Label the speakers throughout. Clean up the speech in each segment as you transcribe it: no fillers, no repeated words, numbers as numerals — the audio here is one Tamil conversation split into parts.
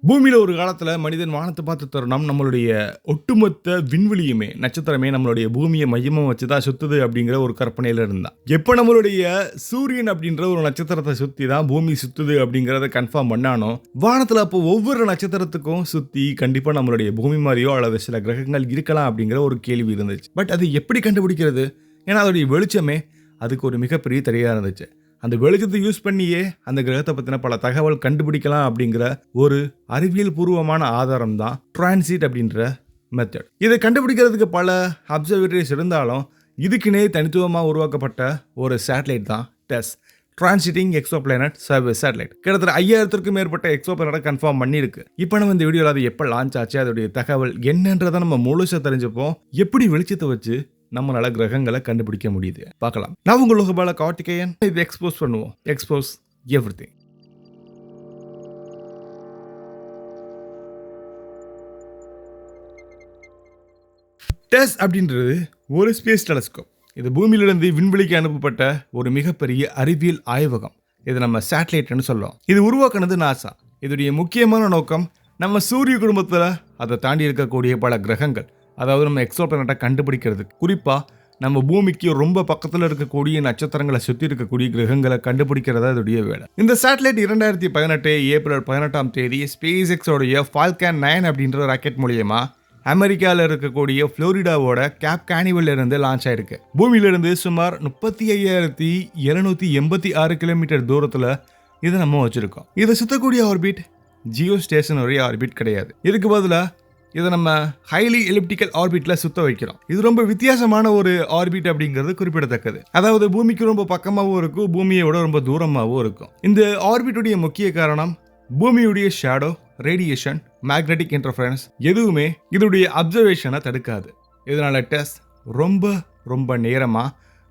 Speaker 1: பூமியில ஒரு காலத்துல மனிதன் வானத்தை பார்த்த தருணம் நம்மளுடைய ஒட்டுமொத்த விண்வெளியுமே நட்சத்திரமே நம்மளுடைய பூமியை மையமா வச்சுதான் சுத்துது அப்படிங்கிற ஒரு கற்பனையில இருந்தான். எப்ப நம்மளுடைய சூரியன் அப்படின்ற ஒரு நட்சத்திரத்தை சுத்தி தான் பூமி சுத்துது அப்படிங்கறத கன்ஃபார்ம் பண்ணானோ, வானத்துல அப்போ ஒவ்வொரு நட்சத்திரத்துக்கும் சுத்தி கண்டிப்பா நம்மளுடைய பூமி மாதிரியோ அல்லது சில கிரகங்கள் இருக்கலாம் அப்படிங்கிற ஒரு கேள்வி இருந்துச்சு. பட் அது எப்படி கண்டுபிடிக்கிறது? ஏன்னா அதோடைய வெளிச்சமே அதுக்கு ஒரு மிகப்பெரிய தடையா இருந்துச்சு. அந்த வெளிச்சத்தை யூஸ் பண்ணியே அந்த கிரகத்தை பத்தின பல தகவல் கண்டுபிடிக்கலாம் அப்படிங்கிற ஒரு அறிவியல் பூர்வமான ஆதாரம் தான் டிரான்சிட் அப்படின்ற மெத்தட். இதை கண்டுபிடிக்கிறதுக்கு பல அப்சர்வேட்டரிஸ் இருந்தாலும் இதுக்குனே தனித்துவமாக உருவாக்கப்பட்ட ஒரு சேட்டலைட் தான் டெஸ், டிரான்சிட்டிங் எக்ஸோபிளானட் சர்வே சேட்டலைட். கிட்டத்தட்ட 5000க்கும் மேற்பட்ட எக்ஸோபிளானட்டை கன்ஃபார்ம் பண்ணியிருக்கு. இப்போ நம்ம இந்த வீடியோவில் அது எப்போ லான்ச் ஆச்சு, அதோடைய தகவல் என்னன்றதை நம்ம முழுசாக தெரிஞ்சுப்போம். எப்படி வெளிச்சத்தை வச்சு நம்மளால கிரகங்களை கண்டுபிடிக்க முடியுது பார்க்கலாம். நான் உங்கள் லோகபால கார்த்திகேயன். இது எக்ஸ்போஸ் பண்ணுவோம். Expose everything. டெஸ் அப்படின்றது ஒரு ஸ்பேஸ் டெலஸ்கோப். இது பூமியிலிருந்து விண்வெளிக்கு அனுப்பப்பட்ட ஒரு மிகப்பெரிய அறிவியல் ஆய்வகம். இது நம்ம சேட்டலைட்னு சொல்லுவோம். இது உருவாக்குனது நாசா. இதோடைய முக்கியமான நோக்கம் நம்ம சூரிய குடும்பத்தில் அதை தாண்டி இருக்கக்கூடிய பல கிரகங்கள், அதாவது நம்ம எக்ஸோபிளானட்டை கண்டுபிடிக்கிறது. குறிப்பாக நம்ம பூமிக்கு ரொம்ப பக்கத்தில் இருக்கக்கூடிய நட்சத்திரங்களை சுற்றி இருக்கக்கூடிய கிரகங்களை கண்டுபிடிக்கிறதா இதோடைய வேலை. இந்த சேட்டலைட் 2018 ஏப்ரல் 18 ஸ்பேஸ் எக்ஸோடைய ஃபால்கன் 9 அப்படின்ற ராக்கெட் மூலியமா அமெரிக்காவில் இருக்கக்கூடிய புளோரிடாவோட கேப் கானிவல்ல இருந்து லான்ச் ஆயிருக்கு. பூமியிலிருந்து சுமார் 35,786 கிலோமீட்டர் தூரத்தில் இதை நம்ம வச்சிருக்கோம். இதை சுத்தக்கூடிய ஆர்பிட் ஜியோ ஸ்டேஷனரி ஆர்பிட் கிடையாது. இதுக்கு பதிலாக இதை நம்ம ஹைலி எலிப்டிக்கல் ஆர்பிட்ல சுத்த வைக்கிறோம். இது ரொம்ப வித்தியாசமான ஒரு ஆர்பிட் அப்படிங்கிறது குறிப்பிடத்தக்கது. அதாவது பூமிக்கு ரொம்ப பக்கமாகவும் இருக்கும், பூமியை விட ரொம்ப தூரமாகவும் இருக்கும். இந்த ஆர்பிட்டுடைய முக்கிய காரணம் பூமியுடைய ஷேடோ, ரேடியேஷன், மேக்னெட்டிக் இன்டர்ஃபரன்ஸ் எதுவுமே இதோடைய அப்சர்வேஷனை தடுக்காது. இதனால டெஸ் ரொம்ப நேரமா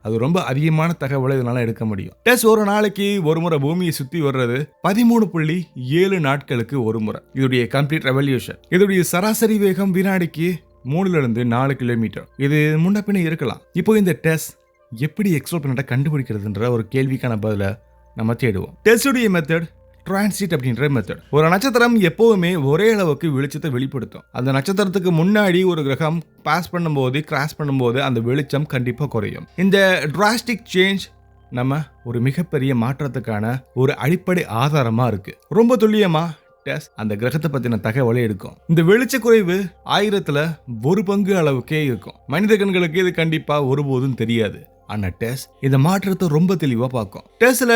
Speaker 1: அது ரொம்ப அதிகமான தகவலை இதனால எடுக்க முடியும். டெஸ் ஒரு நாளைக்கு ஒரு முறை பூமியை சுத்தி வர்றது 13.7 நாட்களுக்கு ஒரு முறை. இதோடைய கம்ப்ளீட் ரெவல்யூஷன். இதோடைய சராசரி வேகம் வினாடிக்கு 3-4 கிலோமீட்டர். இது முன்ன பின்ன இருக்கலாம். இப்போ இந்த டெஸ் எப்படி எக்ஸோபிளானட்டை கண்டுபிடிக்கிறதுன்ற ஒரு கேள்விக்கான பதிலை நம்ம தேடுவோம். டெஸ்ஸுடைய மெத்தட் டிரான்சிட் அப்படின்ற மெத்தட். ஒரு நட்சத்திரம் எப்பவுமே ஒரே அளவுக்கு வெளிச்சத்தை வெளிப்படுத்தும். அந்த நட்சத்திரத்துக்கு முன்னாடி ஒரு கிரகம் பாஸ் பண்ணும்போது, கிராஸ் பண்ணும்போது அந்த வெளிச்சம் கண்டிப்பா குறையும். இந்த டிராஸ்டிக் சேஞ்ச் நம்ம ஒரு மிகப்பெரிய மாற்றத்துக்கான ஒரு அடிப்படை ஆதாரமா இருக்கு. ரொம்ப துல்லியமா டெஸ் அந்த கிரகத்தை பத்தின தகவலை எடுக்கும். இந்த வெளிச்ச குறைவு 1000ல் 1 பங்கு அளவுக்கே இருக்கும். மனித கண்களுக்கு இது கண்டிப்பா ஒருபோதும் தெரியாது. ஆனா டெஸ் இந்த மாற்றத்தை ரொம்ப தெளிவா பார்க்கும். டெஸ்ல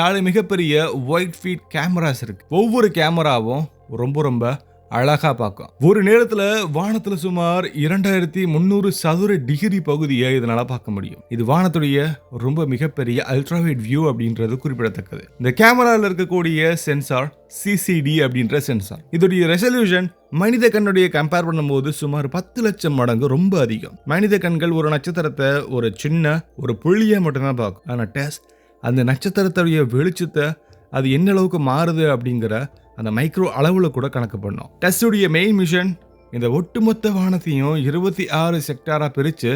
Speaker 1: 4 மிகப்பெரிய ஒயிட் ஃபீட் கேமராஸ் இருக்கு. ஒவ்வொரு கேமராவும் ரொம்ப அழகா பார்க்கும். ஒரு நேரத்துல வானத்துல சுமார் 2300 சதுர டிகிரி பகுதியை இதனால பார்க்க முடியும். இது வானத்துடைய ரொம்ப மிகப்பெரிய அல்ட்ராவைட் வியூ அப்படின்றது குறிப்பிடத்தக்கது. இந்த கேமரால இருக்கக்கூடிய சென்சார் சிசிடி அப்படின்ற சென்சார். இதோடைய ரெசல்யூஷன் மனித கண்ணுடைய கம்பேர் பண்ணும்போது சுமார் 10 லட்சம் மடங்கு ரொம்ப அதிகம். மனித கண்கள் ஒரு நட்சத்திரத்தை ஒரு சின்ன ஒரு புள்ளியை மட்டும்தான் பார்க்கும். ஆனா டெஸ் அந்த நட்சத்திரத்துடைய வெளிச்சத்தை அது என்ன அளவுக்கு மாறுது அப்படிங்கிற அந்த மைக்ரோ அளவுல கூட கணக்கு பண்ணோம். டெஸ்ஸுடைய மெயின் மிஷன் இந்த ஒட்டுமொத்த வானத்தையும் 26 செக்டாரா பிரிச்சு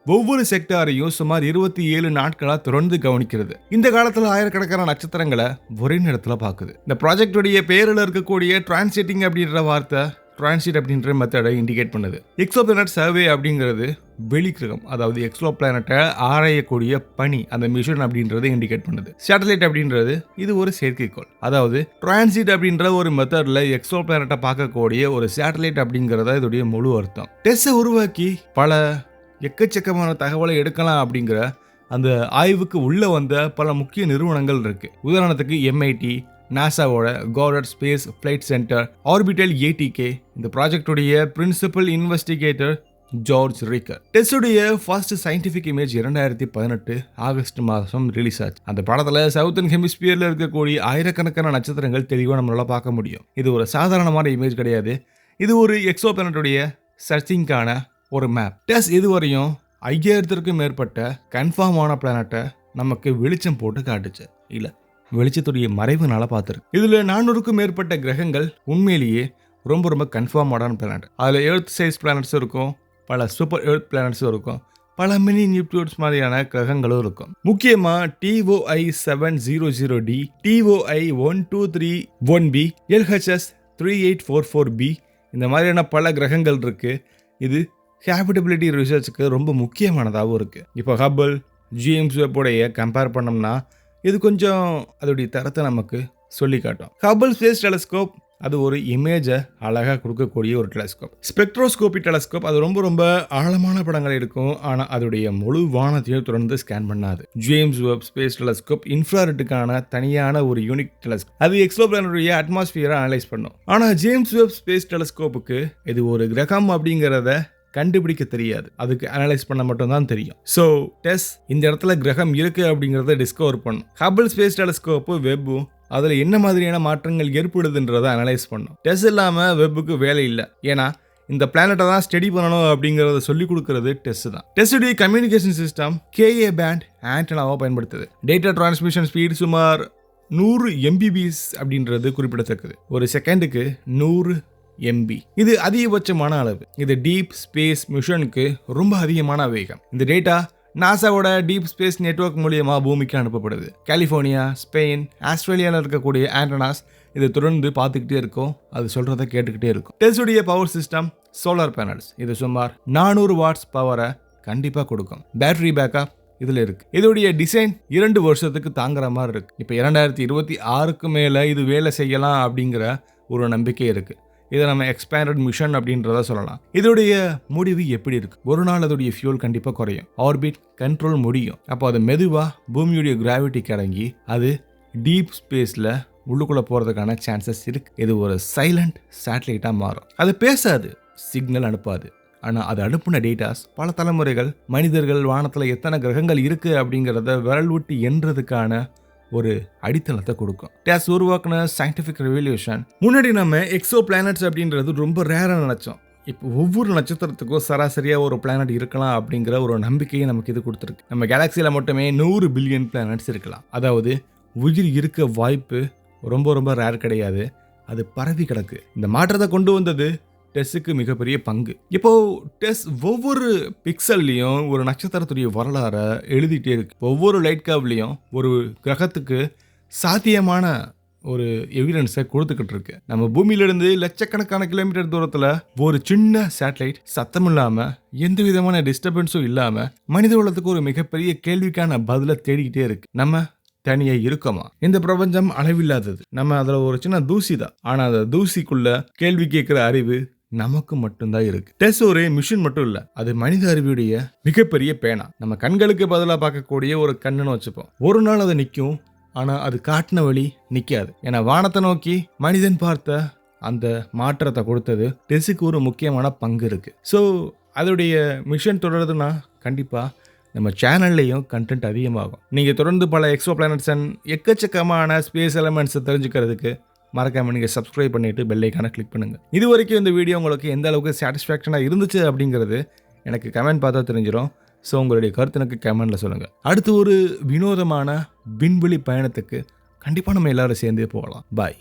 Speaker 1: ஒவ்வொரு செக்டாரையும் சுமார் 27 நாட்களா தொடர்ந்து கவனிக்கிறது. இந்த காலத்துல ஆயிரக்கணக்கான நட்சத்திரங்களை ஒரே நேரத்துல பாக்குது. இந்த ப்ராஜெக்டுடைய பேரில் இருக்கக்கூடிய டிரான்சிட்டிங் அப்படின்ற வார்த்தை டிரான்சிட் அப்படின்ற மெத்தடை இண்டிகேட் பண்ணுது. எக்ஸோபிளானட் சர்வே அப்படிங்கிறது வெளிக்கிரகம், அதாவது எக்ஸோபிளானட்டை ஆராயக்கூடிய பணி, அந்த மிஷன் அப்படின்றத இண்டிகேட் பண்ணுது. சேட்டலைட் அப்படின்றது இது ஒரு செயற்கைக்கோள். அதாவது டிரான்சிட் அப்படின்ற ஒரு மெத்தட்ல எக்ஸோபிளானட்டை பார்க்கக்கூடிய ஒரு சேட்டலைட் அப்படிங்கறத இதோடைய முழு அர்த்தம். டெஸ்ஸை உருவாக்கி பல எக்கச்சக்கமான தகவலை எடுக்கலாம் அப்படிங்கிற அந்த ஆய்வுக்கு உள்ள வந்த பல முக்கிய நிறுவனங்கள் இருக்கு. உதாரணத்துக்கு MIT, நாசாவோட Goddard space flight centre, orbital ATK. இந்த ப்ராஜெக்டுடைய பிரின்சிபல் இன்வெஸ்டிகேட்டர் ஜார்ஜ் ரிக்கர். டெஸ்ஸுடைய ஃபர்ஸ்ட் சயின்டிஃபிக் இமேஜ் 2018 ஆகஸ்ட் மாதம் ரிலீஸ் ஆச்சு. அந்த படத்துல சவுத்தர்ன் ஹெமிஸ்பியர்ல இருக்கக்கூடிய ஆயிரக்கணக்கான நட்சத்திரங்கள் தெளிவாக நம்மளால பார்க்க முடியும். இது ஒரு சாதாரணமான இமேஜ் கிடையாது. இது ஒரு எக்ஸோபிளானட்டுடைய சர்ச்சிங்கான ஒரு மேப். டெஸ் இதுவரையும் 5000க்கும் மேற்பட்ட கன்ஃபார்மான பிளானட்டை நமக்கு வெளிச்சம் போட்டு காட்டுச்சு. இல்ல, வெளிச்சத்துடைய மறைவுனால பார்த்துருக்கு. இதுல 400க்கும் மேற்பட்ட கிரகங்கள் உண்மையிலேயே ரொம்ப கன்ஃபார்மான பிளானட். அதுல எர்த் சைஸ் பிளானட்ஸும் இருக்கும், பல சூப்பர் எர்த் பிளானட்ஸும் இருக்கும், பல மினி நியூக்ளியோட்ஸ் மாதிரியான கிரகங்களும் இருக்கும். முக்கியமா TOI 700D, TOI 1231B, LHS 3844b இந்த மாதிரியான பல கிரகங்கள் இருக்குது. இது ஹேபிட்டபிலிட்டி ரிசர்ச்சுக்கு ரொம்ப முக்கியமானதாகவும் இருக்குது. இப்போ ஹப்பிள் ஜேம்ஸ் வெப்போடைய கம்பேர் பண்ணோம்னா இது கொஞ்சம் அதோடைய தரத்தை நமக்கு சொல்லி காட்டும். ஹப்பிள் ஸ்பேஸ் டெலஸ்கோப் அது ஒரு இமேஜை அழகாக கொடுக்கக்கூடிய ஒரு டெலஸ்கோப். ஸ்பெக்ட்ரோஸ்கோபி டெலஸ்கோப் அது ரொம்ப ரொம்ப ஆழமான படங்கள் எடுக்கும், ஆனால் அதோடைய முழு வானத்தையும் தொடர்ந்து ஸ்கேன் பண்ணாது. ஜேம்ஸ் வெப் ஸ்பேஸ் டெலஸ்கோப் இன்ஃப்ராரெட்டுக்கான தனியான ஒரு யூனிக் டெலஸ்கோப். அது எக்ஸோபிளானருடைய அட்மாஸ்பியரை அனலைஸ் பண்ணும். ஆனால் ஜேம்ஸ் வெப் ஸ்பேஸ் டெலஸ்கோப்புக்கு இது ஒரு கிரகம் அப்படிங்கிறத கண்டுபிடிக்க தெரியாது, அதுக்கு அனலைஸ் பண்ண மட்டும்தான் தெரியும். ஸோ டெஸ் இந்த இடத்துல கிரகம் இருக்கு அப்படிங்கிறத டிஸ்கவர் பண்ணும். ஹப்பிள் ஸ்பேஸ் டெலஸ்கோப்பு வெப்பும் அதில் என்ன மாதிரியான மாற்றங்கள் ஏற்படுதுன்றதை அனலைஸ் பண்ணும். டெஸ் இல்லாமல் வெப்புக்கு வேலை இல்லை, ஏன்னா இந்த பிளானட்டை தான் ஸ்டடி பண்ணணும் அப்படிங்கிறத சொல்லிக் கொடுக்கறது டெஸ்ட் தான். டெஸ்டுடைய கம்யூனிகேஷன் சிஸ்டம் KA பேண்ட் ஆண்டனாவாக பயன்படுத்துது. டேட்டா டிரான்ஸ்மிஷன் ஸ்பீட் சுமார் 100 MBps அப்படின்றது குறிப்பிடத்தக்கது. ஒரு செகண்டுக்கு 100 MB. இது அதிகபட்சமான அளவு. இது டீப் ஸ்பேஸ் மிஷனுக்கு ரொம்ப அதிகமான வேகம். இந்த டேட்டா நாசாவோட டீப் ஸ்பேஸ் நெட்வொர்க் மூலியமாக பூமிக்கு அனுப்பப்படுது. கலிஃபோர்னியா, ஸ்பெயின், ஆஸ்திரேலியாவில் இருக்கக்கூடிய ஆண்டனாஸ் இதை தொடர்ந்து பார்த்துக்கிட்டே இருக்கும், அது சொல்கிறத கேட்டுக்கிட்டே இருக்கும். டெஸ்டுடைய பவர் சிஸ்டம் சோலார் பேனல்ஸ். இது சுமார் 400 வாட்ஸ் பவரை கண்டிப்பாக கொடுக்கும். பேட்டரி பேக்கப் இதில் இருக்குது. இதோடைய டிசைன் 2 வருஷத்துக்கு தாங்குற மாதிரி இருக்குது. இப்போ 2026க்கு மேலே இது வேலை செய்யலாம் அப்படிங்கிற ஒரு நம்பிக்கை இருக்குது. இதை நம்ம எக்ஸ்பேண்டட் மிஷன் அப்படின்றத சொல்லலாம். இதோடைய முடிவு எப்படி இருக்கு? ஒரு நாள் அதோடைய ஃபியூல் கண்டிப்பாக குறையும், ஆர்பிட் கண்ட்ரோல் முடியும். அப்போ அது மெதுவாக பூமியுடைய கிராவிட்டிக்கு இறங்கி அது டீப் ஸ்பேஸில் உள்ளுக்குள்ளே போகிறதுக்கான சான்சஸ் இருக்கு. இது ஒரு சைலண்ட் சேட்டலைட்டாக மாறும். அது பேசாது, சிக்னல் அனுப்பாது, ஆனால் அது அனுப்புன டேட்டாஸ் பல தலைமுறைகள் மனிதர்கள் வானத்தில் எத்தனை கிரகங்கள் இருக்குது அப்படிங்கிறத விரல் விட்டு எண்றதுக்கான ஒரு அடித்தளத்தை கொடுக்கும். டெஸ் உருவாக்குன சயின்டிஃபிக் ரெவல்யூஷன். முன்னாடி நம்ம எக்ஸோ பிளானட்ஸ் அப்படின்றது ரொம்ப ரேராக நினச்சோம். இப்போ ஒவ்வொரு நட்சத்திரத்துக்கும் சராசரியாக ஒரு பிளானட் இருக்கலாம் அப்படிங்கிற ஒரு நம்பிக்கையை நமக்கு இது கொடுத்துருக்கு. நம்ம கேலக்சியில் மட்டுமே 100 பில்லியன் பிளானட்ஸ் இருக்கலாம். அதாவது உயிர் இருக்க வாய்ப்பு ரொம்ப ரொம்ப ரேர் கிடையாது, அது பரவி கிடக்கு. இந்த மாற்றத்தை கொண்டு வந்தது டெஸ்ஸுக்கு மிகப்பெரிய பங்கு. இப்போ டெஸ் ஒவ்வொரு பிக்சல்லையும் ஒரு நட்சத்திரத்துடைய வரலாறை எழுதிட்டே இருக்கு. ஒவ்வொரு லைட் கர்வ்லையும் ஒரு கிரகத்துக்கு சாத்தியமான ஒரு எவிடன்ஸை கொடுத்துக்கிட்டு இருக்கு. நம்ம பூமியிலிருந்து லட்சக்கணக்கான கிலோமீட்டர் தூரத்தில் ஒரு சின்ன சேட்டலைட் சத்தம் இல்லாமல் எந்த விதமான டிஸ்டர்பன்ஸும் இல்லாமல் மனித உலகத்துக்கு ஒரு மிகப்பெரிய கேள்விக்கான பதிலை தேடிக்கிட்டே இருக்கு. நம்ம தனியா இருக்கோமா? இந்த பிரபஞ்சம் அளவில்லாதது, நம்ம அதுல ஒரு சின்ன தூசி தான். ஆனா அந்த தூசிக்குள்ள கேள்வி கேட்கிற அறிவு நமக்கு மட்டும்தான் இருக்கு. டெஸ் ஒரு மிஷின் மட்டும் இல்ல, அது மனித அறிவுடைய மிகப்பெரிய பேனா. நம்ம கண்களுக்கு பதிலாக பார்க்கக்கூடிய ஒரு கண்ணுன்னு வச்சுப்போம். ஒரு நாள் அது நிற்கும், ஆனா அது காட்டின வழி நிற்காது. ஏன்னா வானத்தை நோக்கி மனிதன் பார்த்த அந்த மாற்றத்தை கொடுத்தது டெஸ்ஸுக்கு ஒரு முக்கியமான பங்கு இருக்கு. ஸோ அதோடைய மிஷன் தொடருதுன்னா கண்டிப்பா நம்ம சேனல்லையும் கண்டென்ட் அதிகமாகும். நீங்கள் தொடர்ந்து பல எக்ஸோ பிளானட்ஸ் அண்ட் எக்கச்சக்கமான ஸ்பேஸ் எலமெண்ட்ஸை தெரிஞ்சுக்கிறதுக்கு மறக்காம நீங்கள் சப்ஸ்கிரைப் பண்ணிட்டு பெல் ஐக்கானை கிளிக் பண்ணுங்கள். இது வரைக்கும் இந்த வீடியோ உங்களுக்கு எந்த அளவுக்கு சாட்டிஸ்ஃபேக்ஷனாக இருந்துச்சு அப்படிங்கிறது எனக்கு கமெண்ட் பார்த்தா தெரிஞ்சிடும். ஸோ உங்களுடைய கருத்து எனக்கு கமெண்டில் சொல்லுங்கள். அடுத்து ஒரு வினோதமான விண்வெளி பயணத்துக்கு கண்டிப்பாக நம்ம எல்லாரும் சேர்ந்தே போகலாம். பாய்.